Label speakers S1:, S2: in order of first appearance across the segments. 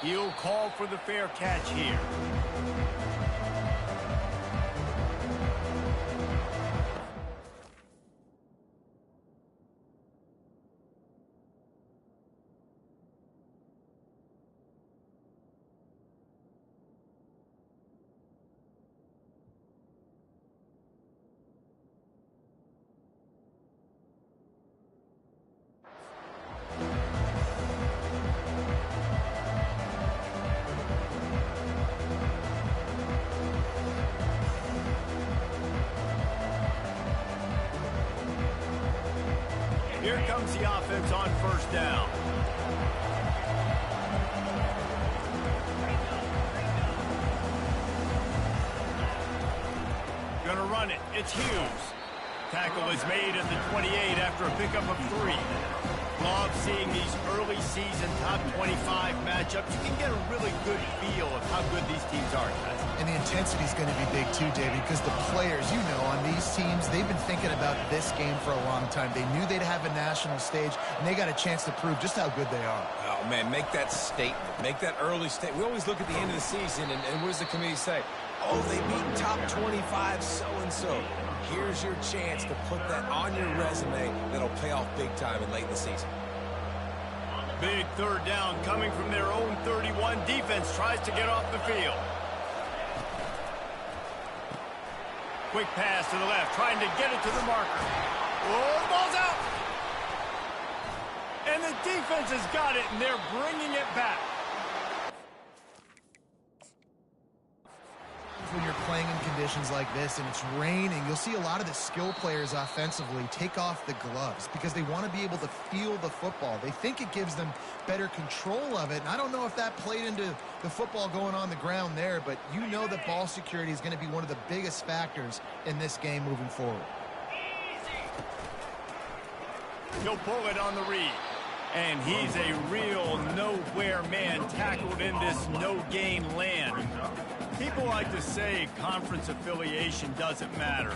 S1: He'll call for the fair catch here. Here comes the offense on first down. Gonna run it. It's Hughes. Tackle is made at the 28 after a pickup of 3. Love seeing these early season top 25 matchups. You can get a really good feel of how good these teams are, guys.
S2: And the intensity is going to be big too, David, because the players, you know, on these teams, they've been thinking about this game for a long time. They knew they'd have a national stage, and they got a chance to prove just how good they are.
S3: Oh, man, make that statement. Make that early statement. We always look at the end of the season, and what does the committee say? Oh, they beat top 25 so-and-so. Here's your chance to put that on your resume that'll pay off big time and late in the season.
S1: Big third down coming from their own 31. Defense tries to get off the field. Quick pass to the left, trying to get it to the marker. Oh, the ball's out! And the defense has got it, and they're bringing it back.
S2: When you're playing in conditions like this and it's raining, you'll see a lot of the skill players offensively take off the gloves because they want to be able to feel the football. They think it gives them better control of it, and I don't know if that played into the football going on the ground there, but you know that ball security is going to be one of the biggest factors in this game moving forward.
S1: He'll pull it on the read. And he's a real nowhere man tackled in this no-gain land. People like to say conference affiliation doesn't matter.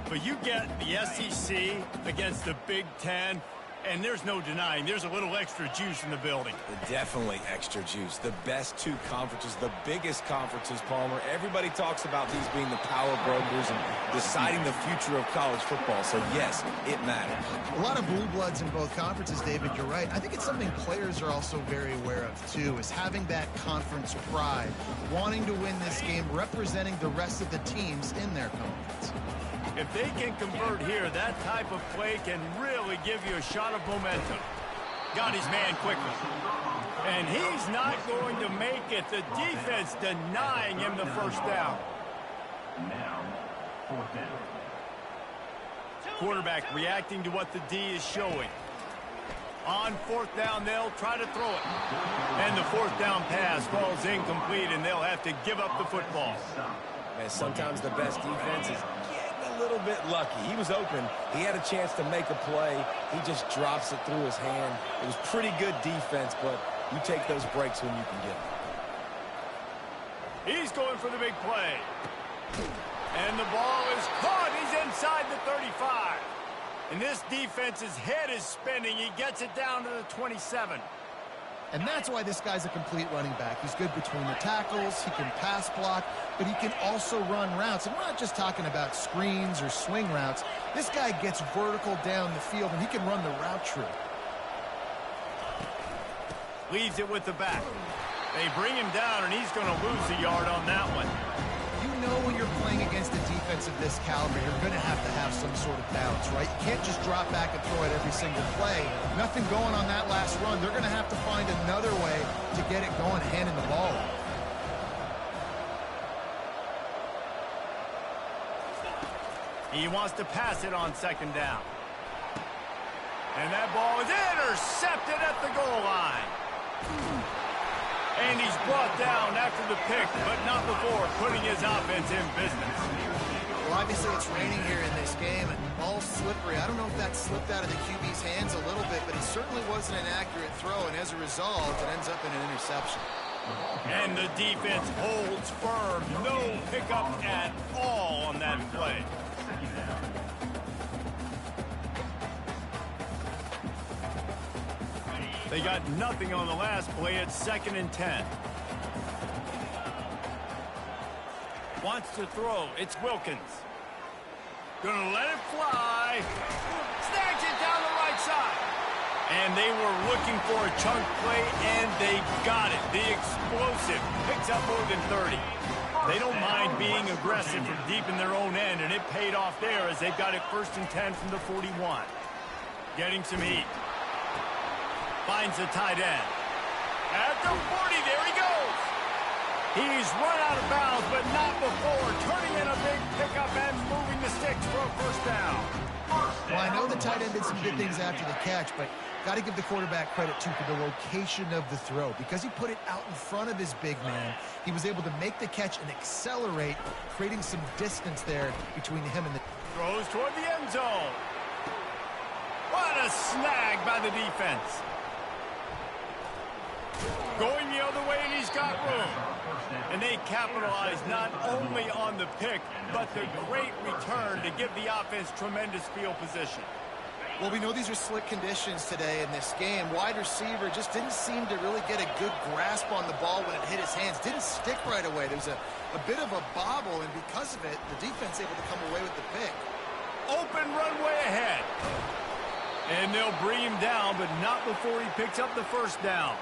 S1: But you get the SEC against the Big Ten, and there's no denying there's a little extra juice in the building.
S3: Definitely extra juice. The best two conferences, the biggest conferences, Palmer. Everybody talks about these being the power brokers and deciding the future of college football. So, yes, it matters.
S2: A lot of blue bloods in both conferences, David, you're right. I think it's something players are also very aware of, too, is having that conference pride, wanting to win this game, representing the rest of the teams in their conference.
S1: If they can convert here, that type of play can really give you a shot of momentum. Got his man quickly. And he's not going to make it. The defense denying him the first down.
S4: Now, fourth down.
S1: Quarterback reacting to what the D is showing. On fourth down, they'll try to throw it. And the fourth down pass falls incomplete, and they'll have to give up the football.
S3: Man, sometimes the best defense is a little bit lucky. He was open. He had a chance to make a play. He just drops it through his hand. It was pretty good defense, but you take those breaks when you can get them.
S1: He's going for the big play. And the ball is caught. He's inside the 35. And this defense's head is spinning. He gets it down to the 27.
S2: And that's why this guy's a complete running back. He's good between the tackles, he can pass block, but he can also run routes. And we're not just talking about screens or swing routes. This guy gets vertical down the field, and he can run the route tree.
S1: Leaves it with the back. They bring him down, and he's going to lose a yard on that one.
S2: You know when you're playing against a defense of this caliber, you're going to have some sort of balance, right? You can't just drop back and throw it every single play. Nothing going on that last run. They're going to have to find another way to get it going, handing the ball off.
S1: He wants to pass it on second down. And that ball is intercepted at the goal line. And he's brought down after the pick, but not before putting his offense in business.
S2: Well, obviously it's raining here in this game, and ball's slippery. I don't know if that slipped out of the QB's hands a little bit, but it certainly wasn't an accurate throw, and as a result, it ends up in an interception.
S1: And the defense holds firm. No pickup at all on that play. They got nothing on the last play at 2nd and 10. Wants to throw. It's Wilkins. Gonna let it fly. Snags it down the right side. And they were looking for a chunk play, and they got it. The explosive picks up more than 30. They don't mind being aggressive from deep in their own end, and it paid off there as they've got it 1st and 10 from the 41. Getting some heat. Finds the tight end. At the 40, there he goes. He's run out of bounds, but not before turning in a big pickup and moving the sticks for a 1st down.
S2: Well, I know the tight end did some good things after the catch, but got to give the quarterback credit, too, for the location of the throw. Because he put it out in front of his big man, he was able to make the catch and accelerate, creating some distance there between him and the...
S1: Throws toward the end zone. What a snag by the defense. Going the other way, and he's got room. And they capitalize not only on the pick, but the great return to give the offense tremendous field position.
S2: Well, we know these are slick conditions today in this game. Wide receiver just didn't seem to really get a good grasp on the ball when it hit his hands. Didn't stick right away. There was a bit of a bobble, and because of it, the defense able to come away with the pick.
S1: Open runway ahead. And they'll bring him down, but not before he picks up the 1st down.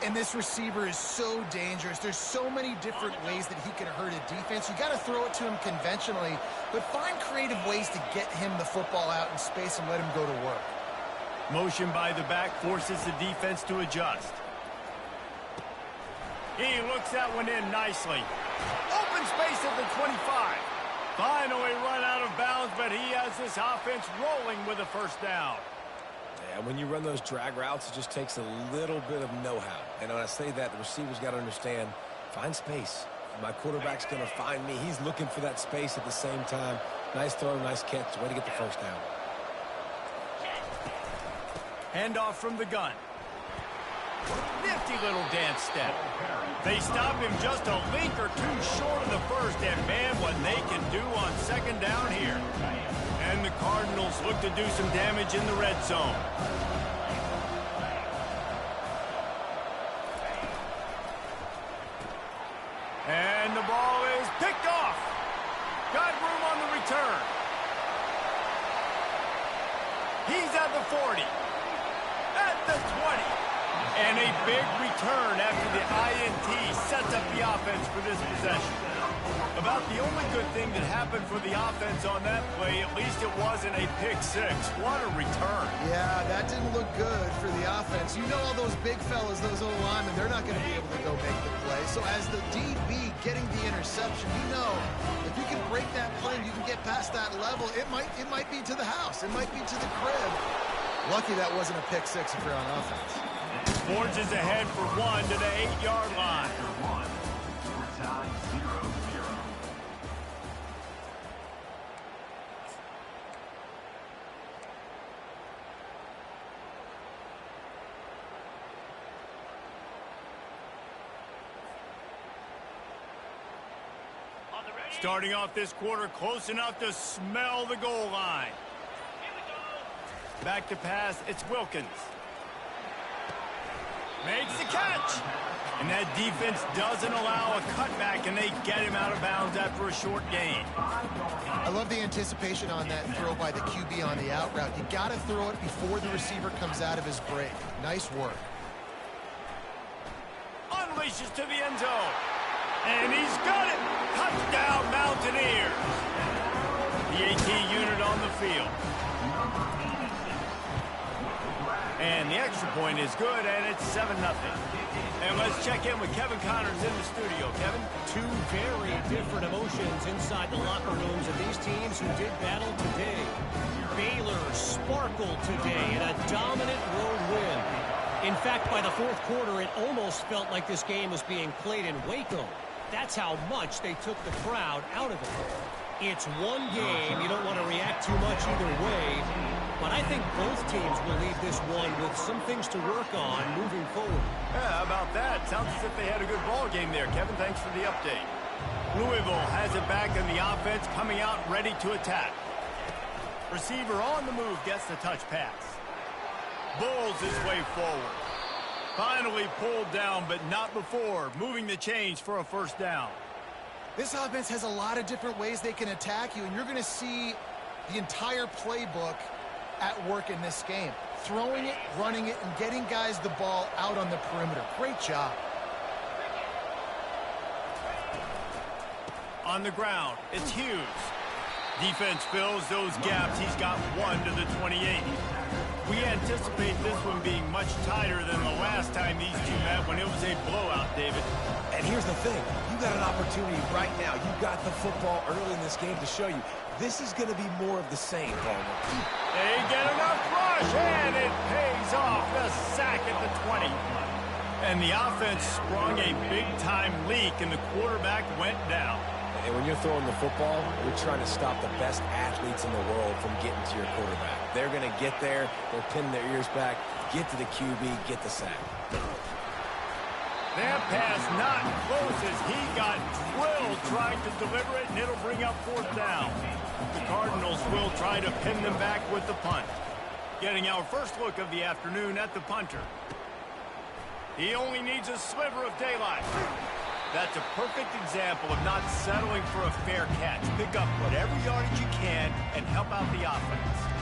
S2: And this receiver is so dangerous. There's so many different ways that he can hurt a defense. You got to throw it to him conventionally, but find creative ways to get him the football out in space and let him go to work.
S1: Motion by the back forces the defense to adjust. He looks that one in nicely. Open space at the 25. Finally run out of bounds, but he has this offense rolling with a 1st down.
S3: Yeah, when you run those drag routes, it just takes a little bit of know-how. And when I say that, the receiver's got to understand, find space. My quarterback's going to find me. He's looking for that space at the same time. Nice throw, nice catch. Way to get the 1st down.
S1: Handoff from the gun. Nifty little dance step. They stop him just a link or two short of the 1st, and man, what they can do on 2nd down here. And the Cardinals look to do some damage in the red zone. And the ball is picked off. Got room on the return. He's at the 40. At the 20. And a big return after the INT sets up the offense for this possession. About the only good thing that happened for the offense on that play, at least it wasn't a pick 6. What a return.
S2: Yeah, that didn't look good for the offense. You know all those big fellas, those O-linemen, they're not going to be able to go make the play. So as the DB getting the interception, you know, if you can break that play and you can get past that level, it might be to the house. It might be to the crib. Lucky that wasn't a pick 6 if you're on offense.
S1: Forges ahead for 1 to the 8-yard line. Starting off this quarter close enough to smell the goal line. Back to pass, it's Wilkins. Makes the catch. And that defense doesn't allow a cutback, and they get him out of bounds after a short gain.
S2: I love the anticipation on that throw by the QB on the out route. You got to throw it before the receiver comes out of his break. Nice work.
S1: Unleashes to the end zone. And he's got it. Touchdown, Mountaineers. The AT unit on the field. And the extra point is good, and it's 7-0. And let's check in with Kevin Connors in the studio. Kevin?
S5: Two very different emotions inside the locker rooms of these teams who did battle today. Baylor sparkled today in a dominant road win. In fact, by the 4th quarter, it almost felt like this game was being played in Waco. That's how much they took the crowd out of it. It's one game. You don't want to react too much either way. But I think both teams will leave this one with some things to work on moving forward.
S1: Yeah, how about that? Sounds as if they had a good ball game there. Kevin, thanks for the update. Louisville has it back in the offense, coming out ready to attack. Receiver on the move gets the touch pass. bulls his way forward. Finally pulled down, but not before moving the chains for a first down.
S2: This offense has a lot of different ways they can attack you, and you're going to see the entire playbook at work in this game. Throwing it, running it, and getting guys the ball out on the perimeter. Great job.
S1: On the ground, it's Hughes. Defense fills those gaps. He's got one to the 28. We anticipate this one being much tighter than the last time these two met when it was a blowout, David.
S3: And here's the thing. You got an opportunity right now. You got the football early in this game to show you. This is going to be more of the same, Palmer.
S1: They get enough rush, and it pays off. The sack at the 20. And the offense sprung a big-time leak, and the quarterback went down.
S3: And when you're throwing the football, you're trying to stop the best athletes in the world from getting to your quarterback. They're going to get there. They're pinning their ears back, get to the QB, get the sack.
S1: That pass not close as he got drilled trying to deliver it, and it'll bring up fourth down. The Cardinals will try to pin them back with the punt. Getting our first look of the afternoon at the punter. He only needs a sliver of daylight. That's a perfect example of not settling for a fair catch. Pick up whatever yardage you can and help out the offense.